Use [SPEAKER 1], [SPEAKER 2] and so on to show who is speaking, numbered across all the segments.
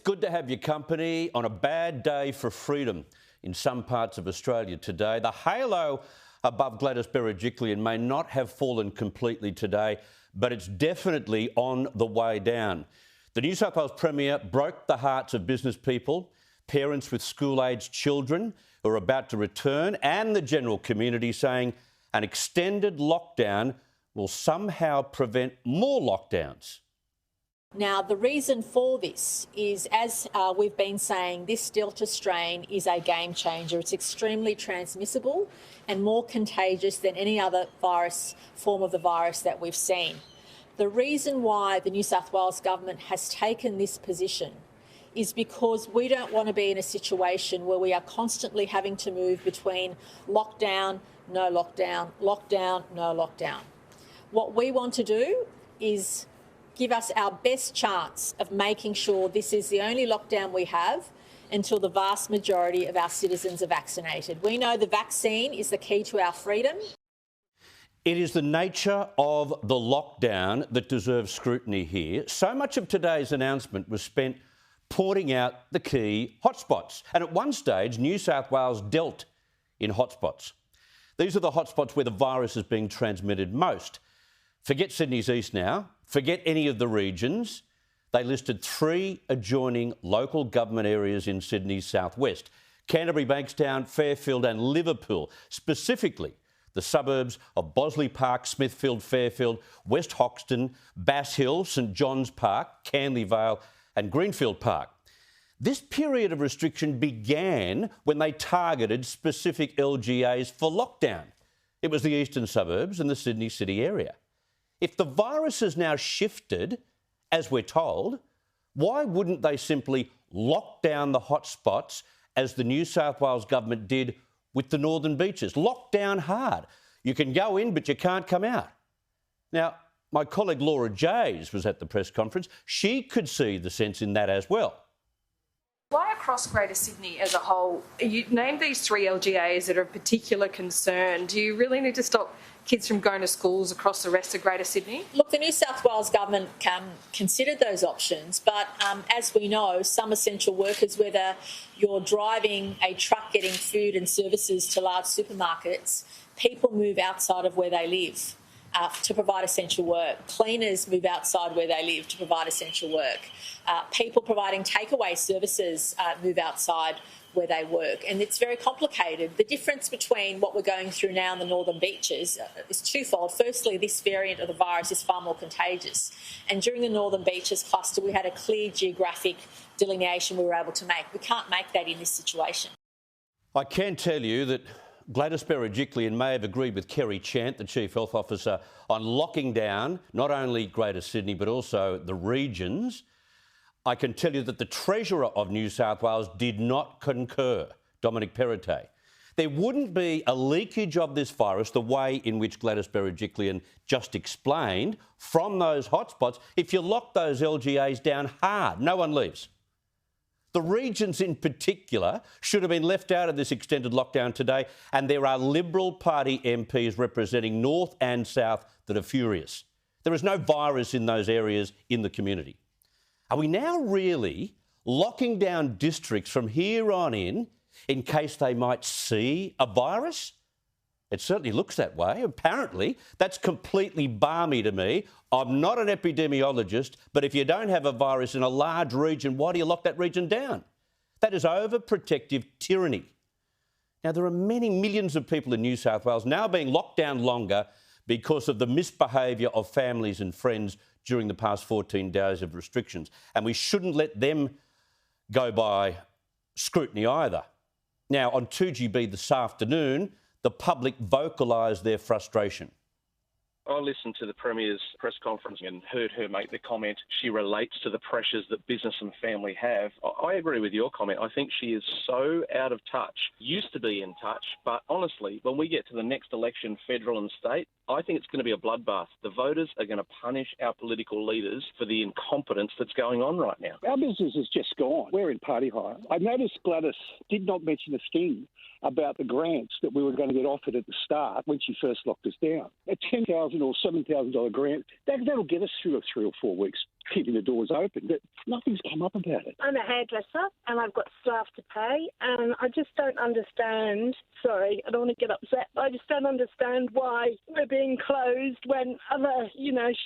[SPEAKER 1] good to have your company on a bad day for freedom in some parts of Australia today. The halo above Gladys Berejiklian may not have fallen completely today, but it's definitely on the way down. The New South Wales Premier broke the hearts of business people, parents with school-aged children who are about to return, and the general community, saying an extended lockdown will somehow prevent more lockdowns.
[SPEAKER 2] Now, the reason for this is, as we've been saying, this Delta strain is a game changer. It's extremely transmissible and more contagious than any other form of the virus that we've seen. The reason why the New South Wales government has taken this position is because we don't want to be in a situation where we are constantly having to move between lockdown, no lockdown, lockdown, no lockdown. What we want to do is give us our best chance of making sure this is the only lockdown we have until the vast majority of our citizens are vaccinated. We know the vaccine is the key to our freedom.
[SPEAKER 1] It is the nature of the lockdown that deserves scrutiny here. So much of today's announcement was spent pointing out the key hotspots. And at one stage, New South Wales dealt in hotspots. These are the hotspots where the virus is being transmitted most. Forget Sydney's East now. Forget any of the regions. They listed 3 adjoining local government areas in Sydney's southwest: Canterbury, Bankstown, Fairfield and Liverpool, specifically the suburbs of Bosley Park, Smithfield, Fairfield, West Hoxton, Bass Hill, St John's Park, Canley Vale and Greenfield Park. This period of restriction began when they targeted specific LGAs for lockdown. It was the eastern suburbs and the Sydney city area. If the virus has now shifted, as we're told, why wouldn't they simply lock down the hotspots as the New South Wales government did with the Northern Beaches? Lock down hard. You can go in, but you can't come out. Now, my colleague Laura Jays was at the press conference. She could see the sense in that as well.
[SPEAKER 3] Why across Greater Sydney as a whole? You named these 3 LGAs that are of particular concern. Do you really need to stop kids from going to schools across the rest of Greater Sydney?
[SPEAKER 2] Look, the New South Wales government considered those options, but as we know, some essential workers, whether you're driving a truck getting food and services to large supermarkets, people move outside of where they live to provide essential work. Cleaners move outside where they live to provide essential work. People providing takeaway services move outside where they work, and it's very complicated. The difference between what we're going through now in the Northern Beaches is twofold. Firstly, this variant of the virus is far more contagious, and during the Northern Beaches cluster we had a clear geographic delineation we were able to make. We can't make that in this situation.
[SPEAKER 1] I can tell you that Gladys Berejiklian may have agreed with Kerry Chant, the Chief Health Officer, on locking down not only Greater Sydney but also the regions. I can tell you that the Treasurer of New South Wales did not concur, Dominic Perrottet. There wouldn't be a leakage of this virus the way in which Gladys Berejiklian just explained from those hotspots if you lock those LGAs down hard. No one leaves. The regions in particular should have been left out of this extended lockdown today, and there are Liberal Party MPs representing North and South that are furious. There is no virus in those areas in the community. Are we now really locking down districts from here on in case they might see a virus? It certainly looks that way. Apparently, that's completely balmy to me. I'm not an epidemiologist, but if you don't have a virus in a large region, why do you lock that region down? That is overprotective tyranny. Now, there are many millions of people in New South Wales now being locked down longer because of the misbehaviour of families and friends during the past 14 days of restrictions, and we shouldn't let them go by scrutiny either. Now, on 2GB this afternoon, the public vocalised their frustration.
[SPEAKER 4] I listened to the Premier's press conference and heard her make the comment she relates to the pressures that business and family have. I agree with your comment. I think she is so out of touch, used to be in touch, but honestly, when we get to the next election, federal and state, I think it's going to be a bloodbath. The voters are going to punish our political leaders for the incompetence that's going on right now.
[SPEAKER 5] Our business is just gone. We're in party hire. I noticed Gladys did not mention a thing about the grants that we were going to get offered at the start when she first locked us down. A $10,000 $6,000 or $7,000 grant. That'll get us through 3 or 4 weeks, keeping the doors open. But nothing's come up about it.
[SPEAKER 6] I'm a hairdresser and I've got staff to pay, and I just don't understand. Sorry, I don't want to get upset, but I just don't understand why we're being closed when other,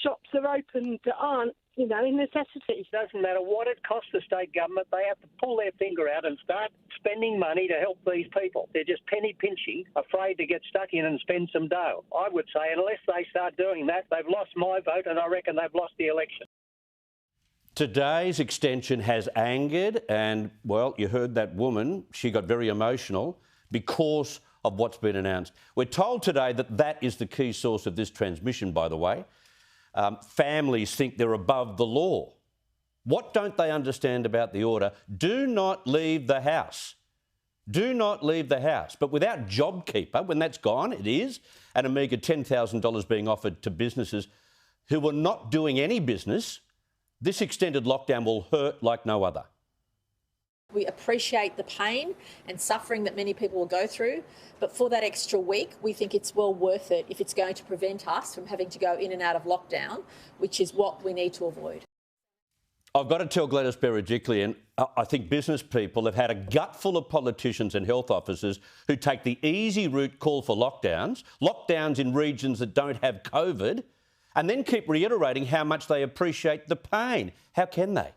[SPEAKER 6] shops are open that aren't, necessities.
[SPEAKER 7] It doesn't matter what it costs the state government, they have to pull their finger out and start spending money to help these people. They're just penny pinching, afraid to get stuck in and spend some dough. I would say unless they start doing that, they've lost my vote, and I reckon they've lost the election.
[SPEAKER 1] Today's extension has angered, and, well, you heard that woman. She got very emotional because of what's been announced. We're told today that that is the key source of this transmission, by the way. Families think they're above the law. What don't they understand about the order? Do not leave the house. Do not leave the house. But without JobKeeper, when that's gone, it is, and a meagre $10,000 being offered to businesses who were not doing any business, this extended lockdown will hurt like no other.
[SPEAKER 2] We appreciate the pain and suffering that many people will go through, but for that extra week, we think it's well worth it if it's going to prevent us from having to go in and out of lockdown, which is what we need to avoid.
[SPEAKER 1] I've got to tell Gladys Berejiklian, I think business people have had a gutful of politicians and health officers who take the easy route, call for lockdowns in regions that don't have COVID, and then keep reiterating how much they appreciate the pain. How can they?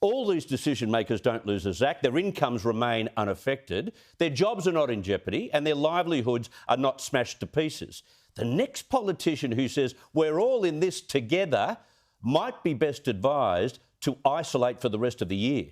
[SPEAKER 1] All these decision makers don't lose a zack. Their incomes remain unaffected. Their jobs are not in jeopardy, and their livelihoods are not smashed to pieces. The next politician who says we're all in this together might be best advised to isolate for the rest of the year.